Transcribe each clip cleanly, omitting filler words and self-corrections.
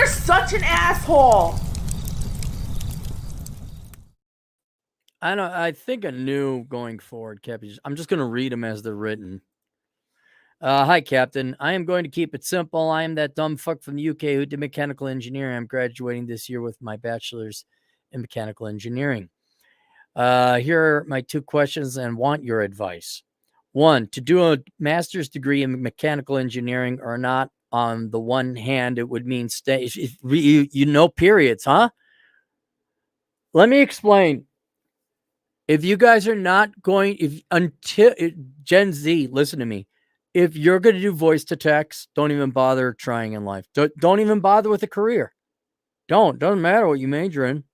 You're such an asshole. I think a new going forward, Captain. I'm just going to read them as they're written. Hi, Captain. I am going to keep it simple. I am that dumb fuck from the UK who did mechanical engineering. I'm graduating this year with my bachelor's in mechanical engineering. Here are my two questions and want your advice. One, to do a master's degree in mechanical engineering or not, on the one hand, it would mean stay. You know periods, huh? Let me explain. If you guys are not going, if until Gen Z, listen to me. If you're going to do voice to text, don't even bother trying in life. Don't even bother with a career. Doesn't matter what you major in.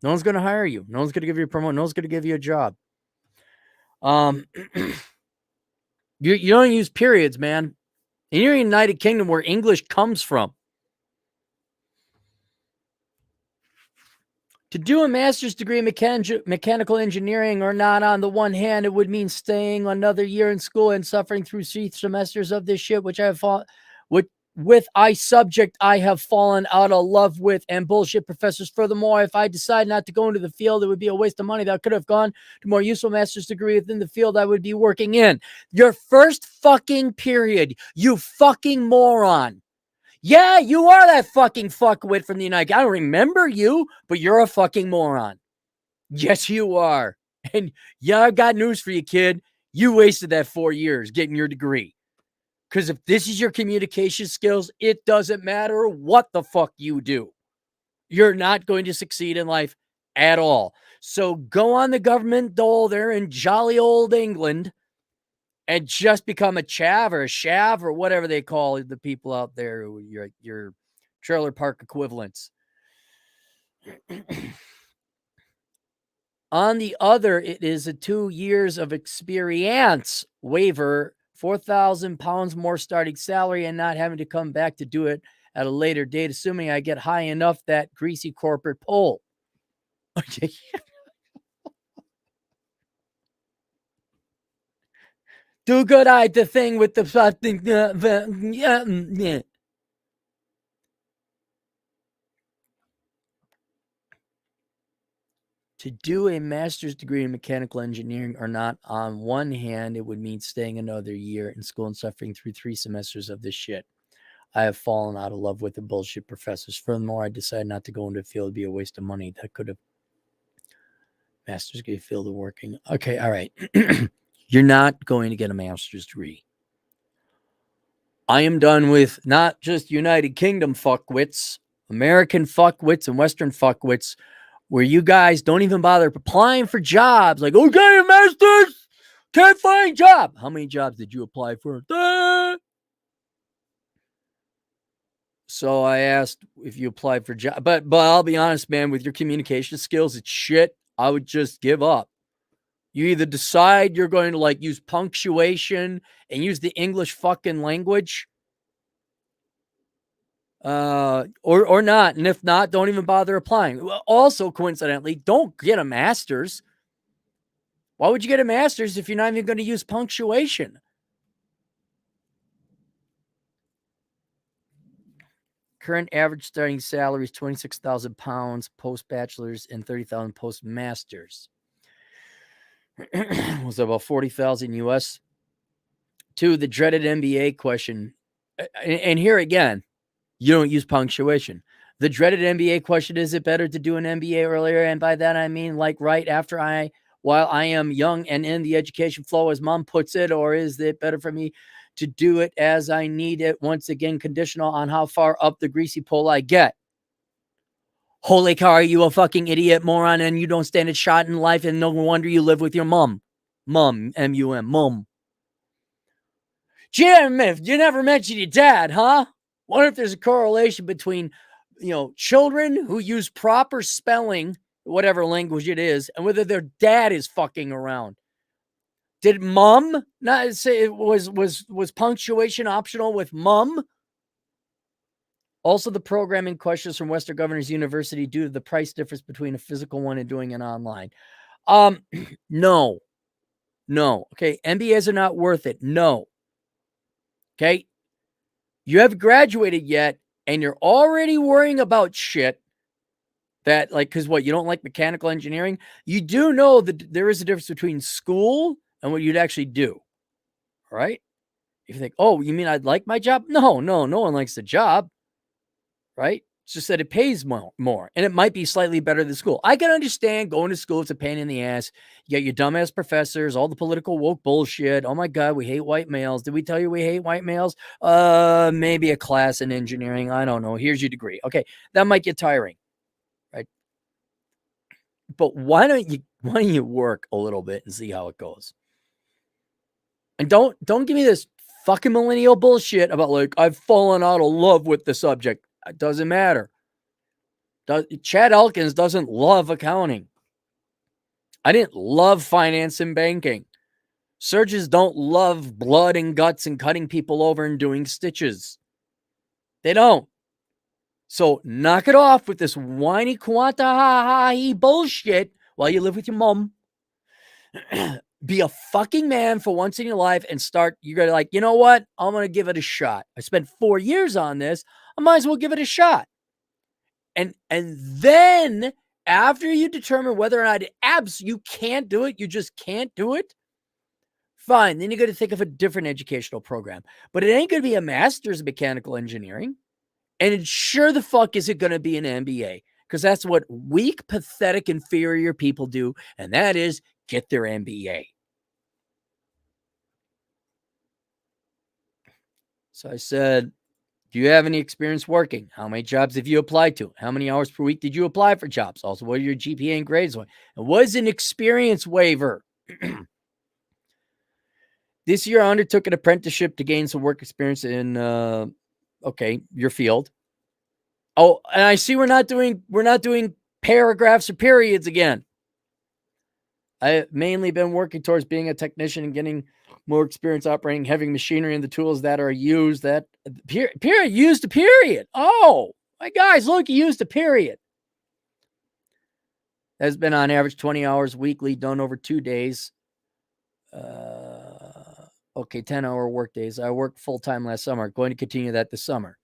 No one's going to hire you. No one's going to give you a promotion. No one's going to give you a job. You don't use periods, man. And you're in the United Kingdom where English comes from. To do a master's degree in mechanical engineering or not, on the one hand, it would mean staying another year in school and suffering through 3 semesters of this shit, which I have with subject I have fallen out of love with, and bullshit professors. Furthermore, if I decide not to go into the field, it would be a waste of money that could have gone to more useful master's degree within the field I would be working in. Your first fucking period, you fucking moron. Yeah, you are that fucking fuckwit from the United. I don't remember you, but you're a fucking moron. Yes, you are. And yeah, I got news for you, kid. You wasted that 4 years getting your degree. Because if this is your communication skills, it doesn't matter what the fuck you do. You're not going to succeed in life at all. So go on the government dole there in jolly old England and just become a chav or a shav or whatever they call the people out there, your trailer park equivalents. On the other, it is a 2 years of experience waiver, 4,000 pounds more starting salary, and not having to come back to do it at a later date, assuming I get high enough that greasy corporate poll. Okay. Do good eye the thing with the yeah. To do a master's degree in mechanical engineering or not, on one hand, it would mean staying another year in school and suffering through 3 semesters of this shit. I have fallen out of love with the bullshit professors. Furthermore, I decided not to go into the field. It'd be a waste of money. That could have master's degree field of working. Okay, all right. You're not going to get a master's degree. I am done with not just United Kingdom fuckwits, American fuckwits and Western fuckwits, where you guys don't even bother applying for jobs. Like, okay, a master's, can't find a job. How many jobs did you apply for? So I asked if you applied for job, but I'll be honest, man, with your communication skills, it's shit. I would just give up. You either decide you're going to like use punctuation and use the English fucking language, or not. And if not, don't even bother applying. Also, coincidentally, don't get a master's. Why would you get a master's if you're not even going to use punctuation? Current average starting salary is 26,000 pounds post-bachelor's and 30,000 post-master's. Was about 40,000 US. To the dreaded MBA question. And here again, you don't use punctuation. The dreaded MBA question, is it better to do an MBA earlier? And by that, I mean like right after while I am young and in the education flow, as mom puts it, or is it better for me to do it as I need it? Once again, conditional on how far up the greasy pole I get. Holy cow, are you a fucking idiot, moron, and you don't stand a shot in life, and no wonder you live with your mom. Mom, M-U-M, mom. Jim, you never mentioned your dad, huh? Wonder if there's a correlation between, children who use proper spelling, whatever language it is, and whether their dad is fucking around. Did mom not say it was punctuation optional with mom? Also, the programming questions from Western Governors University due to the price difference between a physical one and doing it online. No. Okay, MBAs are not worth it. No. Okay, you haven't graduated yet. and you're already worrying about shit that, like, because what, you don't like mechanical engineering? You do know that there is a difference between school and what you'd actually do, right? If you think, oh, you mean I'd like my job? No one likes the job, right? It's just that it pays more, and it might be slightly better than school. I can understand going to school, it's a pain in the ass. You got your dumbass professors, all the political woke bullshit. Oh my God, we hate white males. Did we tell you we hate white males? Maybe a class in engineering. I don't know. Here's your degree. Okay, that might get tiring, right? But why don't you work a little bit and see how it goes? And don't give me this fucking millennial bullshit about, like, I've fallen out of love with the subject. It doesn't matter. Chad Elkins doesn't love accounting. I didn't love finance and banking. Surgeons don't love blood and guts and cutting people over and doing stitches. They don't. So knock it off with this whiny quanta ha bullshit while you live with your mom. Be a fucking man for once in your life and start. You're going to, like, you know what? I'm going to give it a shot. I spent 4 years on this. I might as well give it a shot. And then after you determine whether or not you can't do it, you just can't do it, fine. Then you're going to think of a different educational program. But it ain't going to be a master's in mechanical engineering. And it sure the fuck isn't going to be an MBA, because that's what weak, pathetic, inferior people do. And that is get their MBA. So I said, do you have any experience working? How many jobs have you applied to? How many hours per week did you apply for jobs? Also, what are your GPA and grades like? And what is an experience waiver? This year, I undertook an apprenticeship to gain some work experience in, your field. Oh, and I see we're not doing paragraphs or periods again. I've mainly been working towards being a technician and getting more experience operating heavy machinery and the tools that are used. That period used a period. Oh, my guys, look, you used a period. Has been on average 20 hours weekly, done over 2 days. 10-hour work days. I worked full-time last summer. Going to continue that this summer.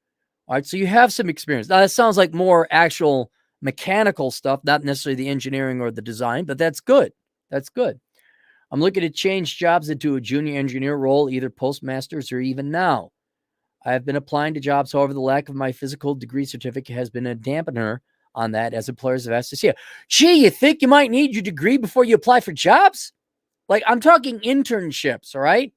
All right, so you have some experience. Now, that sounds like more actual mechanical stuff, not necessarily the engineering or the design, but that's good. That's good. I'm looking to change jobs into a junior engineer role, either postmasters or even now. I have been applying to jobs. However, the lack of my physical degree certificate has been a dampener on that, as employers have asked to see it. Gee, you think you might need your degree before you apply for jobs? Like, I'm talking internships, all right?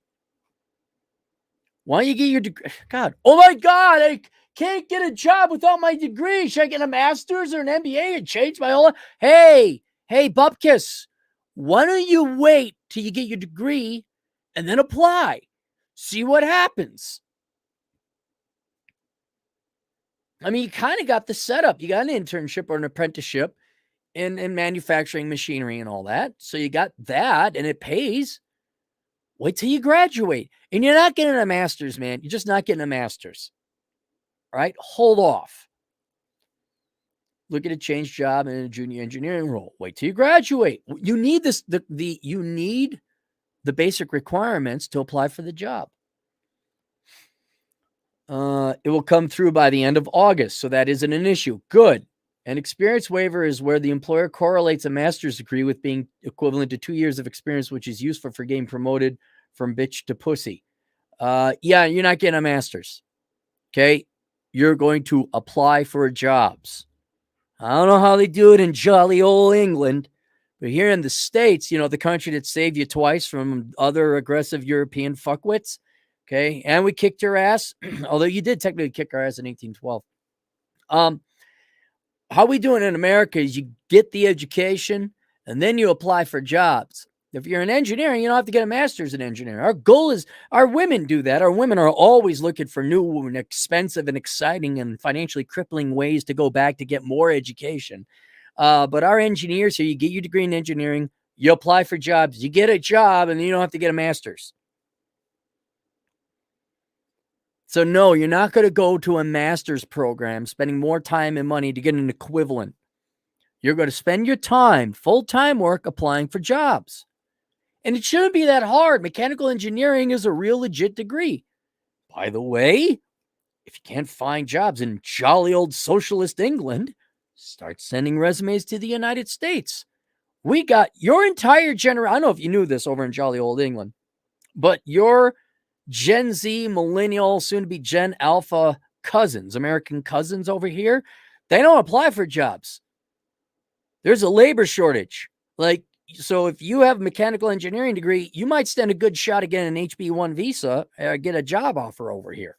Why don't you get your degree? God, oh my God, I can't get a job without my degree. Should I get a master's or an MBA and change my whole life? Hey, Bupkis, why don't you wait till you get your degree and then apply? See what happens. I mean, you kind of got the setup. You got an internship or an apprenticeship in manufacturing machinery and all that. So you got that, and it pays. Wait till you graduate. And you're not getting a master's, man. You're just not getting a master's. All right? Hold off. Look at a change job in a junior engineering role. Wait till you graduate. You need this. You need the basic requirements to apply for the job. It will come through by the end of August, so that isn't an issue. Good. An experience waiver is where the employer correlates a master's degree with being equivalent to 2 years of experience, which is useful for getting promoted from bitch to pussy. Yeah, you're not getting a master's. Okay? You're going to apply for jobs. I don't know how they do it in jolly old England, but here in the States, the country that saved you twice from other aggressive European fuckwits, okay? And we kicked your ass, although you did technically kick our ass in 1812. How we doing in America is you get the education and then you apply for jobs. If you're in engineering, you don't have to get a master's in engineering. Our goal is, our women do that. Our women are always looking for new and expensive and exciting and financially crippling ways to go back to get more education. But our engineers here, you get your degree in engineering, you apply for jobs, you get a job, and you don't have to get a master's. So no, you're not going to go to a master's program spending more time and money to get an equivalent. You're going to spend your time, full-time work, applying for jobs. And it shouldn't be that hard. Mechanical engineering is a real legit degree. By the way, If you can't find jobs in jolly old socialist England, start sending resumes to the United States. We got your entire generation. I don't know if you knew this over in jolly old England, but your Gen Z, millennial, soon to be Gen Alpha cousins, American cousins over here, they don't apply for jobs. There's a labor shortage. Like, so if you have a mechanical engineering degree, you might stand a good shot at getting an HB1 visa, get a job offer over here.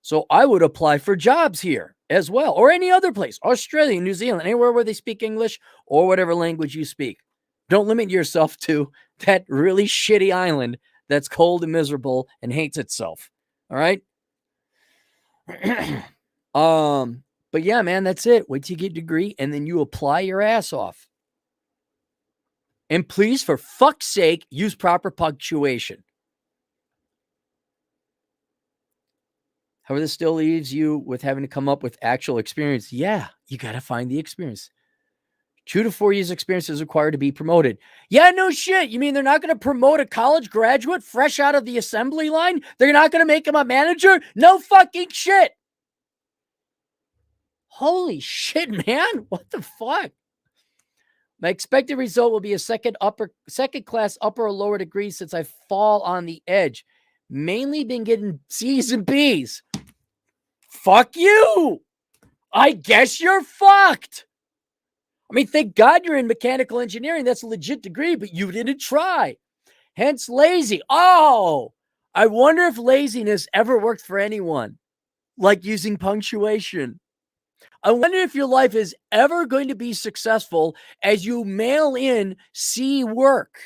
So I would apply for jobs here as well, or any other place, Australia, New Zealand, anywhere where they speak English or whatever language you speak. Don't limit yourself to that really shitty island that's cold and miserable and hates itself. All right. But yeah, man, that's it. Wait till you get a degree and then you apply your ass off. And please, for fuck's sake, use proper punctuation. However, this still leaves you with having to come up with actual experience. Yeah, you got to find the experience. 2 to 4 years experience is required to be promoted. Yeah, no shit. You mean they're not going to promote a college graduate fresh out of the assembly line? They're not going to make him a manager? No fucking shit. Holy shit, man. What the fuck? My expected result will be a second class upper or lower degree since I fall on the edge. Mainly been getting C's and B's. Fuck you. I guess you're fucked. I mean, thank God you're in mechanical engineering. That's a legit degree, but you didn't try. Hence lazy. Oh, I wonder if laziness ever worked for anyone, like using punctuation. I wonder if your life is ever going to be successful as you mail in C work.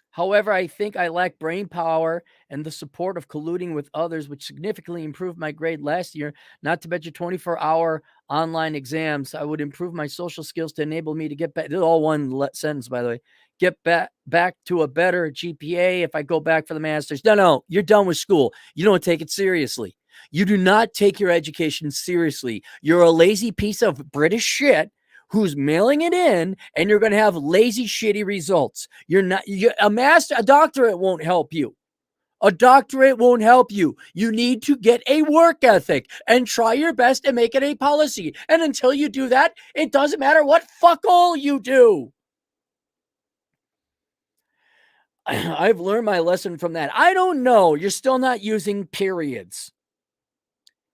However, I think I lack brain power and the support of colluding with others, which significantly improved my grade last year. Not to mention 24-hour online exams. I would improve my social skills to enable me to get back. This is all one sentence, by the way. Get back to a better GPA if I go back for the master's. No, you're done with school. You don't take it seriously. You do not take your education seriously. You're a lazy piece of British shit who's mailing it in, and you're going to have lazy, shitty results. A doctorate won't help you. A doctorate won't help you. You need to get a work ethic and try your best and make it a policy. And until you do that, it doesn't matter what fuck all you do. I've learned my lesson from that. I don't know. You're still not using periods.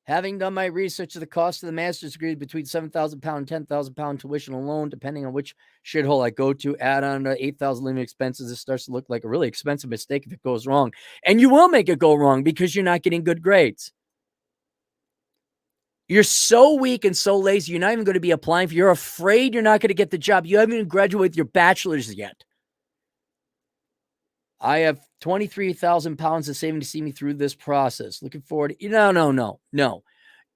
Having done my research of the cost of the master's degree between £7,000 and £10,000 tuition alone, depending on which shithole I go to, add on to 8,000 living expenses, it starts to look like a really expensive mistake if it goes wrong. And you will make it go wrong because you're not getting good grades. You're so weak and so lazy, you're not even going to be applying for. You're afraid you're not going to get the job. You haven't even graduated with your bachelor's yet. I have £23,000 of saving to see me through this process. Looking forward to, no.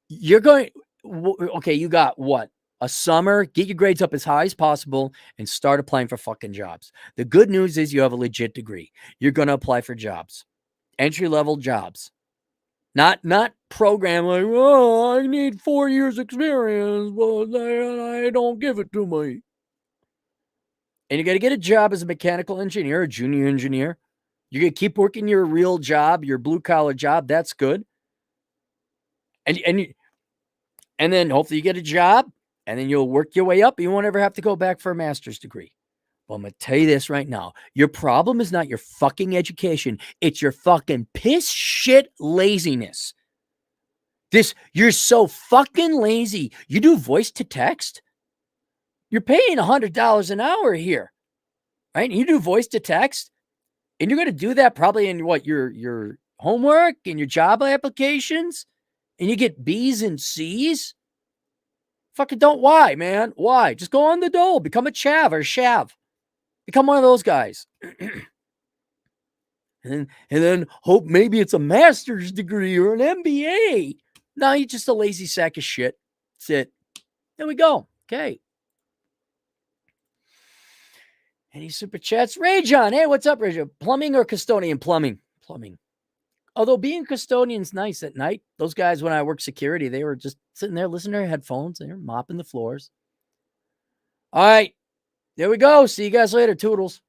You're going, okay, you got what? A summer, get your grades up as high as possible and start applying for fucking jobs. The good news is you have a legit degree. You're going to apply for jobs, entry-level jobs. Not program like, oh, I need 4 years experience, but I don't give it to me. And you got to get a job as a mechanical engineer, a junior engineer. You're going to keep working your real job, your blue-collar job. That's good. And then hopefully you get a job, and then you'll work your way up. You won't ever have to go back for a master's degree. Well, I'm going to tell you this right now. Your problem is not your fucking education. It's your fucking piss shit laziness. You're so fucking lazy. You do voice to text? You're paying $100 an hour here, right? And you do voice to text, and you're going to do that probably in what, your homework and your job applications, and you get B's and C's? Fucking don't. Why, man? Why? Just go on the dole. Become a chav or a shav. Become one of those guys. and then hope maybe it's a master's degree or an MBA. No, you're just a lazy sack of shit. That's it. There we go. Okay. Any super chats? Ray John. Hey, what's up, Ray John? Plumbing or custodian? Plumbing. Although being custodian's nice at night. Those guys, when I worked security, they were just sitting there listening to their headphones. They were mopping the floors. All right. There we go. See you guys later. Toodles.